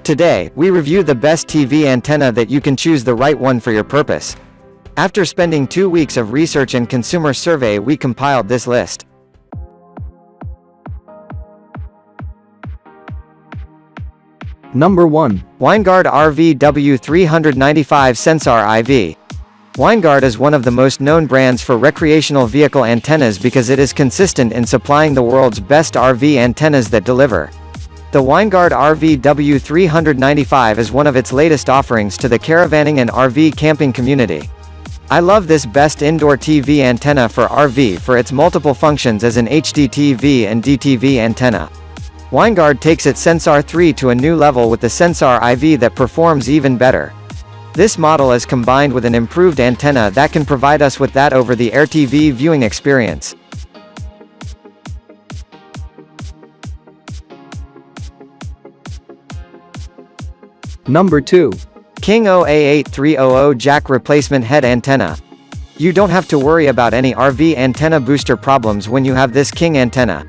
Today, we review the best TV antenna that you can choose the right one for your purpose. After spending 2 weeks of research and consumer survey, we compiled this list. Number 1. Winegard RVW-395 Sensor IV. Winegard is one of the most known brands for recreational vehicle antennas because it is consistent in supplying the world's best RV antennas that deliver. The Winegard RVW-395 is one of its latest offerings to the caravanning and RV camping community. I love this best indoor TV antenna for RV for its multiple functions as an HDTV and DTV antenna. Winegard takes its Sensor 3 to a new level with the Sensor IV that performs even better. This model is combined with an improved antenna that can provide us with that over-the-air TV viewing experience. Number 2. King OA8300 Jack Replacement Head Antenna. You don't have to worry about any RV antenna booster problems when you have this King antenna.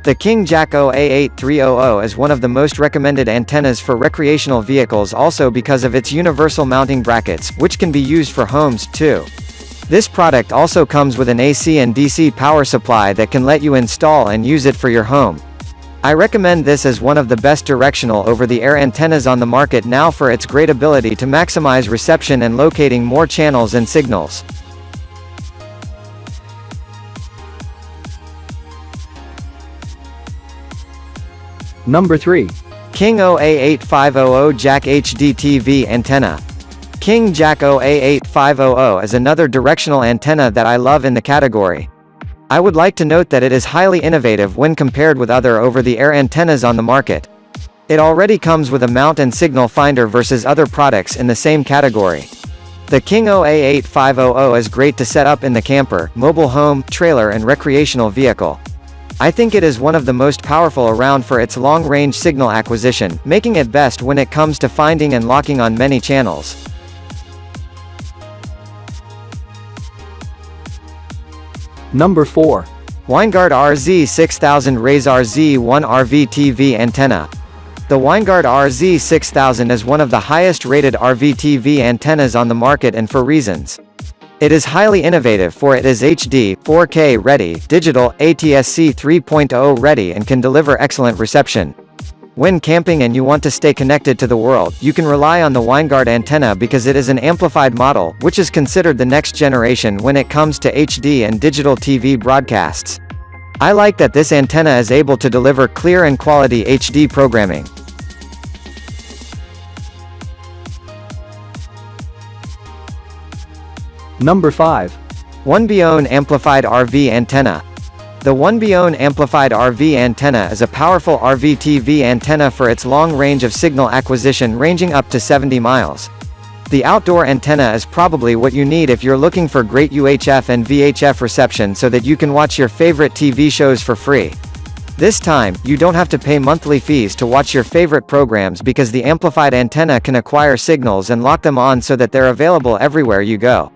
The King Jack OA8300 is one of the most recommended antennas for recreational vehicles, also because of its universal mounting brackets, which can be used for homes, too. This product also comes with an AC and DC power supply that can let you install and use it for your home. I recommend this as one of the best directional over-the-air antennas on the market now for its great ability to maximize reception and locating more channels and signals. Number 3. King OA8500 Jack HDTV Antenna. King Jack OA8500 is another directional antenna that I love in the category. I would like to note that it is highly innovative when compared with other over-the-air antennas on the market. It already comes with a mount and signal finder versus other products in the same category. The King OA8500 is great to set up in the camper, mobile home, trailer and recreational vehicle. I think it is one of the most powerful around for its long-range signal acquisition, making it best when it comes to finding and locking on many channels. Number 4. Winegard RZ6000 Razor Z1 RV TV Antenna. The Winegard RZ6000 is one of the highest-rated RV TV antennas on the market, and for reasons. It is highly innovative for it is HD, 4K ready, digital, ATSC 3.0 ready and can deliver excellent reception. When camping and you want to stay connected to the world, you can rely on the Winegard antenna because it is an amplified model, which is considered the next generation when it comes to HD and digital TV broadcasts. I like that this antenna is able to deliver clear and quality HD programming. Number 5. Winebone Amplified RV Antenna. The Winebone Amplified RV Antenna is a powerful RV TV antenna for its long range of signal acquisition ranging up to 70 miles. The outdoor antenna is probably what you need if you're looking for great UHF and VHF reception so that you can watch your favorite TV shows for free. This time, you don't have to pay monthly fees to watch your favorite programs because the amplified antenna can acquire signals and lock them on so that they're available everywhere you go.